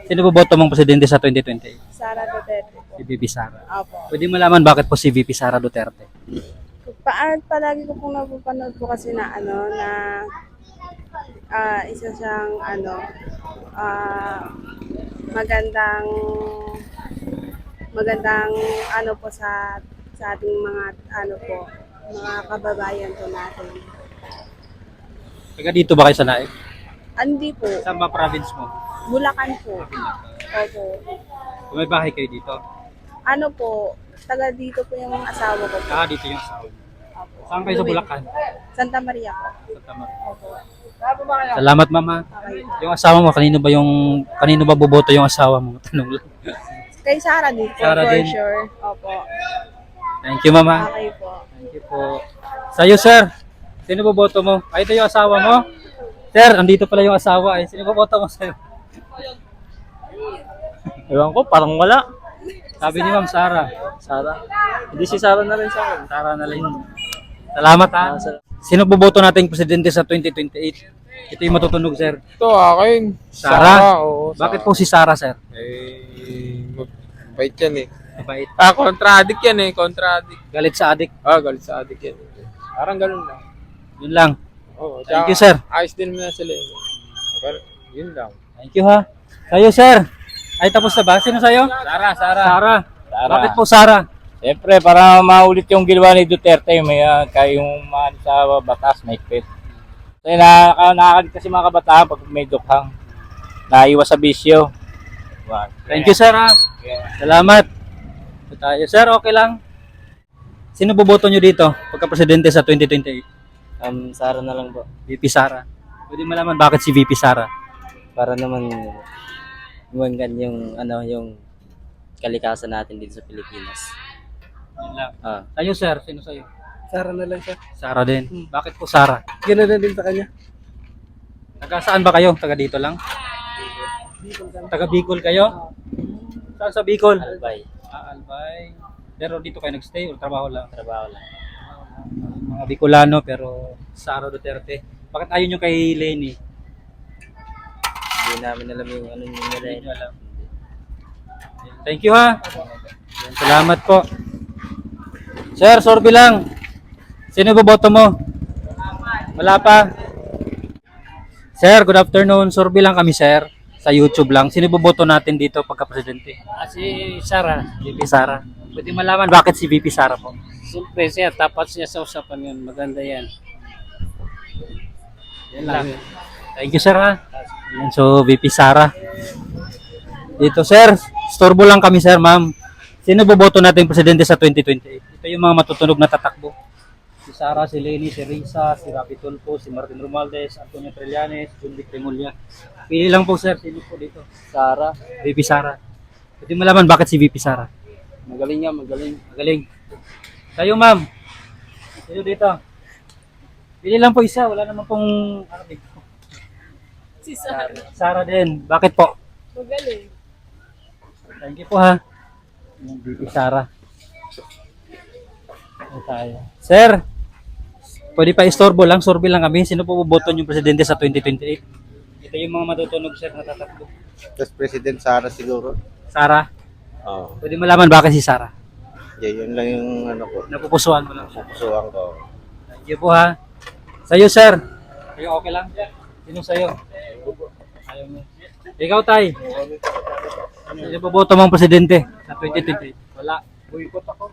Sino boboto mong presidente sa 2028? Sara Duterte po. Si VP Sara. Opo. Pwede malaman bakit po si VP Sara Duterte? Palagi ko pong napapanood po kasi na isa siyang magandang magandang po sa ating mga mga kababayan po natin. Taga dito ba kayo sa Naik? Hindi po, Saan ba province mo? Bulacan po. Opo. Kung may bahay kayo dito? Taga dito po yung asawa ko po. Dito yung asawa. Opo. Saan kayo sa Bulacan? Santa Maria po. Santa Maria. Opo. Salamat, mama. Okay. Yung asawa mo, kanino ba boboto yung asawa mo? Tanong lang. Kay Sara din po, Sara for din. sure. Opo. Thank you, mama. Okay po. Thank you po. Sa'yo, sir. Sino boboto mo? Ito yung asawa mo? Sir, andito pala yung asawa. Sino boboto mo sa'yo? Ewan ko, parang wala. Sabi ni Ma'am Sara. Sara. Hindi si Sara na rin sa akin. Sara na lang. Salamat, ha. Sino boboto nating presidente sa 2028? Ito yung matutunog, sir. Ito akin. Sara? Oo. Bakit po si Sara, sir? Bait yan eh. Mabait. Contradict yan eh. Contradict. Galit sa adik. Galit sa adik yan. Parang ganun lang. Yun lang. Oo. Thank you, sir. Ayos din na sila eh. Pero, yun lang. Thank you, ha. Sa'yo, sir. Ay, tapos na ba? Sino sa'yo? Sara. Sara. Sara. Bakit po Sara? Siyempre, para maulit yung ginawa ni Duterte, may kayong sa batas, may pet. Kasi nakakalit kasi mga kabataan pag may dukhang. Naiwas sa bisyo. Thank you, sir, ha. Salamat. Ito tayo. Sir, okay lang. Sino boboto nyo dito pagka-presidente sa 2028? Sara na lang po. VP Sara. Pwede malaman bakit si VP Sara? Para naman gumagan yung kalikasan natin dito sa Pilipinas. Yun lang. Sa'yo, sir. Sino sa'yo? Sara na lang siya. Sara din. Bakit po Sara? Ganoon na din sa kanya. Taga saan ba kayo? Taga dito lang? Taga Bicol kayo? Saan sa Bicol? Albay. Albay. Pero dito kayo nagstay o trabaho lang? Trabaho lang. Mga Bicolano pero Sara Duterte. Bakit ayaw nyo kay Lenny? Hindi namin alam yung ano yung nila. Hindi nyo alam. Thank you, ha. Salamat po. Sir, sorby lang. Sino boboto mo? Wala pa. Sir, good afternoon. Sorby lang kami, sir. Sa YouTube lang. Sino boboto natin dito pagka-presidente? Si Sara, VP Sara. Pwede malaman bakit si VP Sara po? siyempre siya, tapat siya sa usapan yun. Maganda yan. Yan lang. Thank you, sir, ha. Yan, so, VP Sara. Dito, sir. Storbo lang kami, sir, ma'am. Sino boboto natin presidente sa 2028? Ito yung mga matutunog na tatakbo. Si Sara, si Lenny, si Risa, si Rapi Tulfo, si Martin Romualdez, Antonio Trillanes, John Vic Remulla. Pili lang po, sir. Sino po dito? Sara. VP Sara. Pwede malaman bakit si VP Sara? Magaling nga, magaling. Magaling. Kayo, ma'am. Sino dito? Pili lang po isa. Wala naman pong dito. Si Sara. Sara din. Bakit po? Magaling. Thank you po, ha. Yung VP Sara. Ito tayo. Sir, pwede pa istorbo lang, sorby lang kami. Sino po boboto yung presidente sa 2028? Ito yung mga matutunog, sir, na tatakbo. Just President Sara siguro. Sara, Oo. pwede malaman bakit si Sara? Yun lang yung ano ko. Napupusuan mo lang siya. Pupusuan ko. Thank you po, ha. Sa'yo, sir. Sa'yo, okay lang? Sino sa'yo? Ayaw mo. Ikaw, tay. Sino boboto mong presidente sa 2028? Wala. Boycott ako.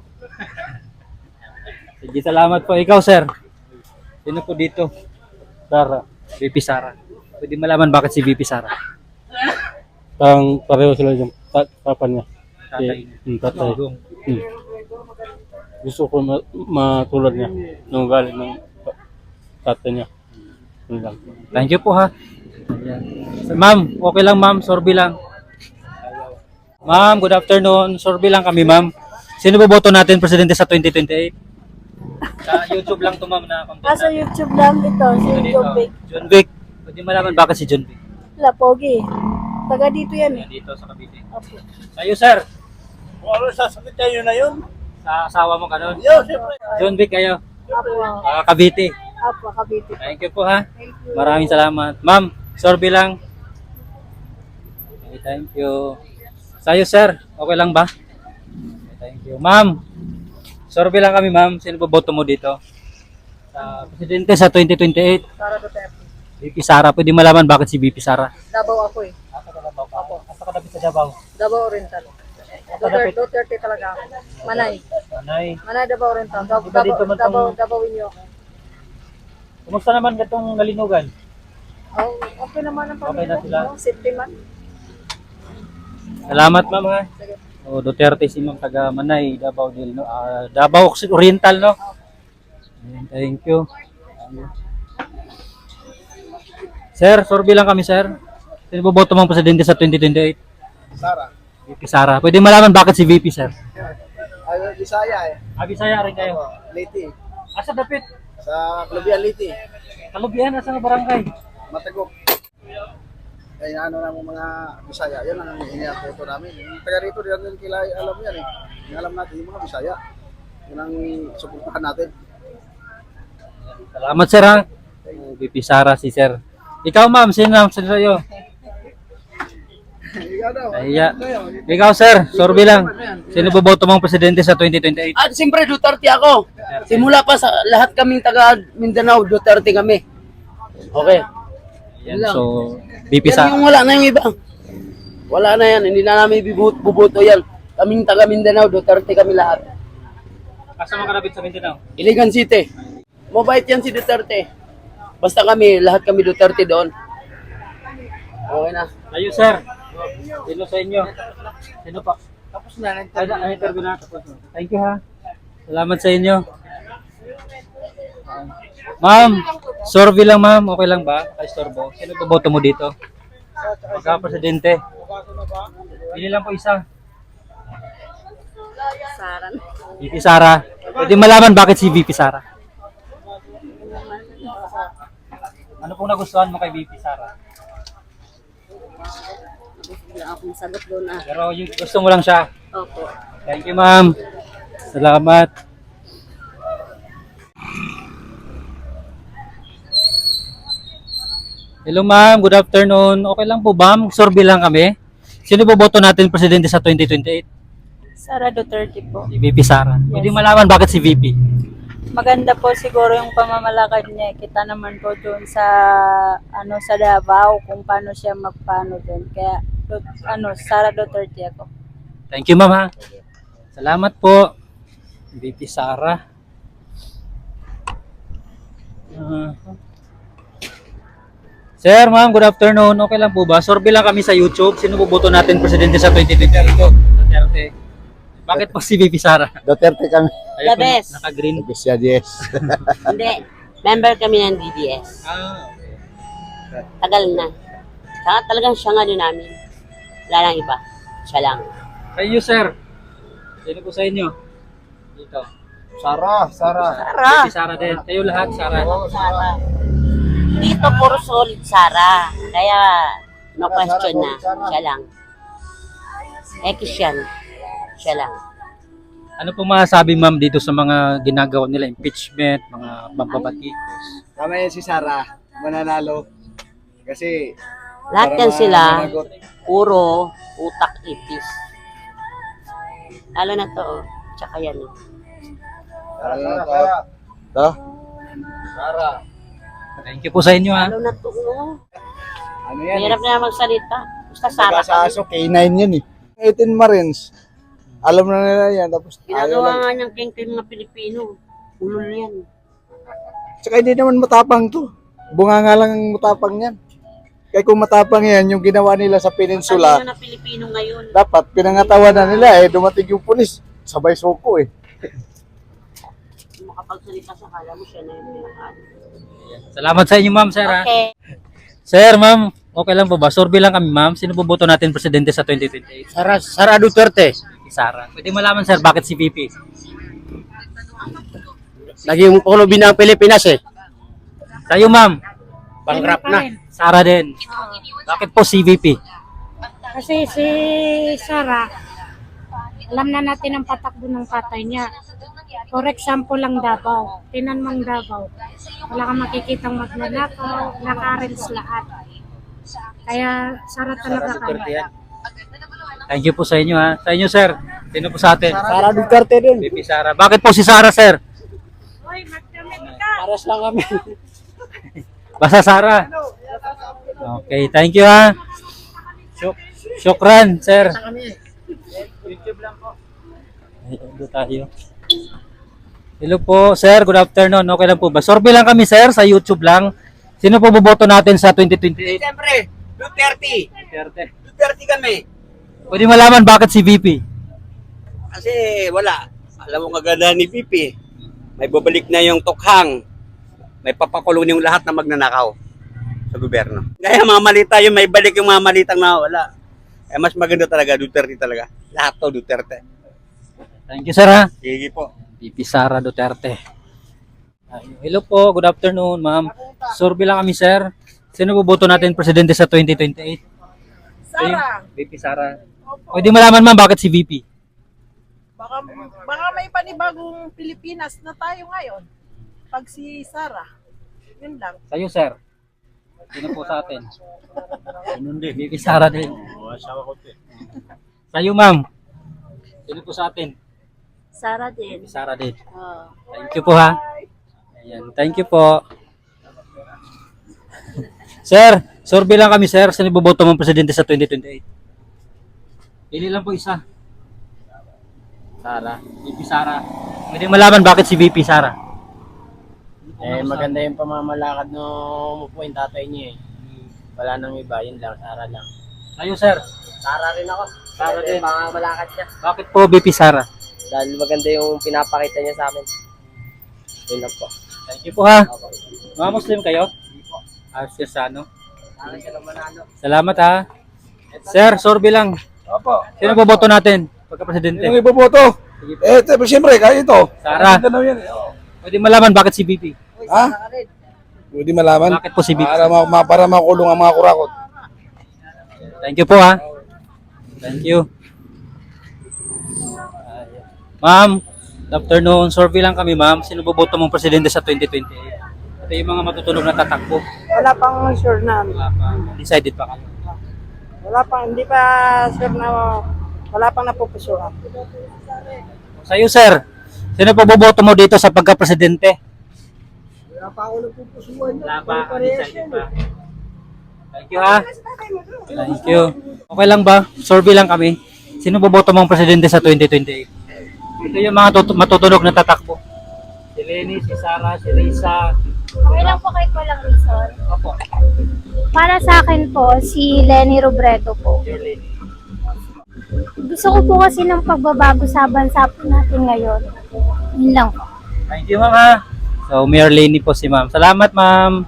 Sige, salamat po. Ikaw, sir. Sino po dito? Sara. VP Sara. Pwede malaman bakit si VP Sara? Pareho sila yung papa niya. Tatay. Tatay. Dugong. Gusto ko matulad niya nung galing ng tatay niya. Yun lang. Thank you po, ha. Ayan. So, ma'am, okay lang, ma'am. Sorby lang. Ma'am, good afternoon. Sorby lang kami, ma'am. Sino boboto natin presidente sa 2028? Sa YouTube lang to, ma'am, na content Sa natin. YouTube lang ito, si Sino dito? John Vic. John Vic. Pwede malaman bakit si John Vic? Wala, pogi. Taga dito yan eh. Dito sa Cavite. Opo. Sa'yo, sir. Ano sasagot tayo na yun? Sa asawa mo, ganun. Siyempre. John Vic kayo. Opo. Cavite. Opo, Cavite. Thank you po, ha. Thank you. Maraming salamat. Ma'am, sorby lang. thank you. Sa'yo, sir, okay lang ba? Thank you. Ma'am, survey lang kami, ma'am. Sino boboto mo dito? Sa presidente sa 2028. Sara Duterte. VP Sara. Pwede malaman bakit si VP Sara? Davao ako eh. Asa ka dapat sa Davao? Davao Oriental. Duterte talaga ako. Manay. Manay. Manay Davao Oriental. Iba dito man tong- Davao inyo. Kumusta naman gatong nalinugan? Oh, okay naman ang Okay na sila. Safety man. Salamat, ma'am, ha. O, Duterte si ma'am taga Manay, Davao del no. Davao Oriental, no. Thank you. Sir, survey lang kami, sir. Sino boboto mong presidente sa 2028? Sara. VP Sara. Pwede malaman bakit si VP, sir? Ay, Bisaya eh. Bisaya rin kayo. Liti. Asa dapit? Sa Clubian Liti. Kalubian, asa nga barangay? Matagok. Kaya ano na mga Bisaya, yan ang iniakoto namin. Yung taga rito, din kilay, alam yan eh. Yung alam natin, yung mga Bisaya. Yun ang suportahan natin. Salamat, sir, ha. VP Sara si sir. Ikaw, ma'am, sino sa'yo? Ikaw daw. Ahiya. Ikaw, sir, survey lang. Sino boboto mong presidente sa 2028? At siyempre Duterte ako. Simula pa sa lahat kaming taga Mindanao, Duterte kami. Okay. Yan, so, VP Yan Sara. yung wala na yung iba. Wala na yan. Hindi na namin bubuto yan. Kaming taga Mindanao, Duterte kami lahat. Asa mo karabit sa Mindanao? Iligan City. Mabait yan si Duterte. Basta kami, lahat kami Duterte doon. Okay na. Tayo, sir. Sino sa inyo? Sino pa? Tapos na. Interview na. Thank you, ha. Salamat sa inyo. Ma'am, survey lang, ma'am. Okay lang ba? Ka-istorbo. Sino boboto mo dito? Magka-presidente. Pili lang po isa. Sara. VP Sara. Pwede malaman bakit si VP Sara? Ano pong nagustuhan mo kay VP Sara? Wala akong sagot doon ah. Pero yung gusto mo lang siya. Opo. Thank you, ma'am. Salamat. Hello, ma'am. Good afternoon. Okay lang po ba? Survey lang kami. Sino boboto natin presidente sa 2028? Sara Duterte po. Si VP Sara. Pwede malaman bakit si VP? Maganda po siguro yung pamamalakad niya. Kita naman po doon sa sa Davao kung paano siya magpano doon. Kaya Sara Duterte ako. Thank you, ma'am, ha. Salamat po. VP Sara. Sir, ma'am, good afternoon. Okay lang po ba? Survey lang kami sa YouTube. Sino boboto natin presidente sa 2028? Duterte. Bakit po si VP Sara? Duterte kami. The best. Naka-green. Bisya, yes. Hindi. Member kami ng DDS. Tagal na. Saka talagang siya nga din namin. Wala lang iba. Siya lang. Sa inyo, sir. Sino po sa inyo? Dito. Sara. VP Sara din. Kayo lahat, Sara. Sara. Dito puro solid Sara. Kaya no question na. Siya lang. X yan. Siya lang. Ano po masasabi, ma'am, dito sa mga ginagawa nila, impeachment, mga babatikos? Kami si Sara, mananalo. Kasi Lahat yan sila, puro utak itis. Lalo na to, oh. Tsaka yan. Oh. Sara. Thank you po sa inyo, ha. Lalo na to, oh. Ano yan? Mahirap na magsalita. Basta Sara Sa kami. aso, K9 yan eh. 18 Marines. Alam na nila yan. Tapos Ginagawa nga niyang king-king mga Pilipino. Ulol yan. Tsaka hindi naman matapang to. Bunga nga lang ang matapang yan. Kaya kung matapang yan, yung ginawa nila sa peninsula, Talino na Pilipino ngayon. dapat pinangatawan na nila eh. Dumating yung pulis. Sabay soko eh. Makapagsalita sa kala mo siya na yung pinakaano. Salamat sa inyo, ma'am, sir, ha. Okay. Sir, ma'am, okay lang po ba? Survey lang kami, ma'am. Sino boboto natin presidente sa 2028? Sara Duterte. Sara. Pwede malaman, sir, bakit si VP? Naging Pangulo ng Pilipinas eh. Sa'yo, ma'am. Bankrupt na. Sara din. Bakit po si VP? Kasi si Sara, alam na natin ang patakbo ng tatay niya. For example lang Davao. Tinan mang Davao. Wala kang makikitang magnanakaw, naka-arrange lahat. Kaya Sara talaga kami. Thank you po sa inyo ha. Sa inyo sir, sino po sa atin? Sara Duterte din. VP Sara. Bakit po si Sara sir? Paras lang kami. Basta Sara. Okay, thank you ha. Syukran sir. YouTube lang po. Ay, ando tayo. Hello po sir, good afternoon. Okay lang po ba? Survey lang kami sir, sa YouTube lang. Sino po boboto natin sa 2028? Siyempre, Duterte. Duterte. Duterte kami. Pwede malaman bakit si VP? Kasi wala. Alam mo kagandahan ni Pipi. May babalik na yung tukhang. May papakulong yung lahat na magnanakaw sa gobyerno. Kaya mga malita yung may balik yung mga malitang nawawala. Eh mas maganda talaga, Duterte talaga. Lahat to Duterte. Thank you sir ha. Sige po. VP Sara Duterte. Hello po, good afternoon ma'am. Survey lang kami sir. Sino boboto natin presidente sa 2028? Sara, VP Sara. Pwede malaman ma'am bakit si VP? baka may panibagong Pilipinas na tayo ngayon. Pag si Sara, yun lang. Sa'yo sir. Sino po sa atin? Ganun din. VP Sara din. Sa'yo ma'am. Sino po sa atin? Sara din. VP Sara din. Thank you po ha. Ayan, thank you po. Sir, survey lang kami sir. Sino boboto mong presidente sa 2028? Pili lang po isa. Sara. VP Sara. Pwede malaman bakit si VP Sara? Maganda yung pamamalakad no umupo yung tatay niya eh. Wala nang iba, yun lang, Sara lang. Sa'yo sir. Sara rin ako. Sara din. Pamamalakad niya. Bakit po VP Sara? Dahil maganda yung pinapakita niya sa amin. Yun lang po. Thank you po ha. Mga Muslim kayo? Arsesano. Salamat ha. Sir, survey lang. Opo. Sino boboto natin pagka-presidente? Yung iboboto? Siyempre, kaya ito. Sara. Ganun yan. Oh. Pwede malaman bakit si VP? Ha? Pwede malaman? Bakit po si VP? Para makulong ang mga kurakot. Thank you po ha. Thank you. Ma'am, good afternoon. Survey lang kami ma'am. Sino boboto mong presidente sa 2028? Ito yung mga matutunog na tatakbo. Wala pang sure na. Wala pa. Decided pa kayo. Hindi pa sure na, wala pang napupusuhan. Sa'yo sir, sino po boboto mo dito sa pagka-presidente? Wala pa ako nagpupusuan. Wala pa. Decided pa. Thank you ha. Thank you. Okay lang ba? Survey lang kami. Sino boboto mong presidente sa 2028? Ito yung mga matutunog na tatakbo. Si Lenny, si Sara, si Risa. Okay lang po kahit walang reason. Opo. Para sa akin po, si Lenny Robredo po. Dear Lenny. Gusto ko po kasi ng pagbabago sa bansa po natin ngayon. Yun lang po. Thank you ma'am ha. So, Mayor Lenny po si ma'am. Salamat ma'am.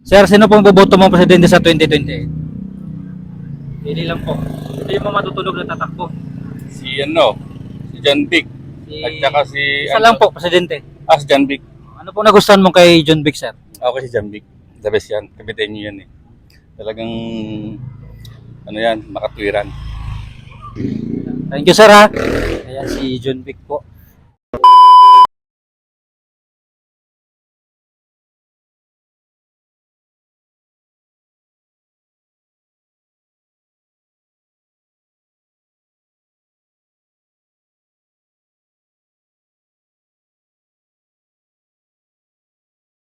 Sir, sino pong boboto mong presidente sa 2028? Pili lang po. Ito yung mga matutunog na tatakbo. Si John Vic. At saka si... Isa lang po, presidente. Si John Vic. Ano pong nagustuhan mo kay John Vic, sir? Ako si John Vic. The best yan. Kapitan niyo yan eh. Talagang... makatwiran. Thank you, sir ha. Ayan si John Vic po.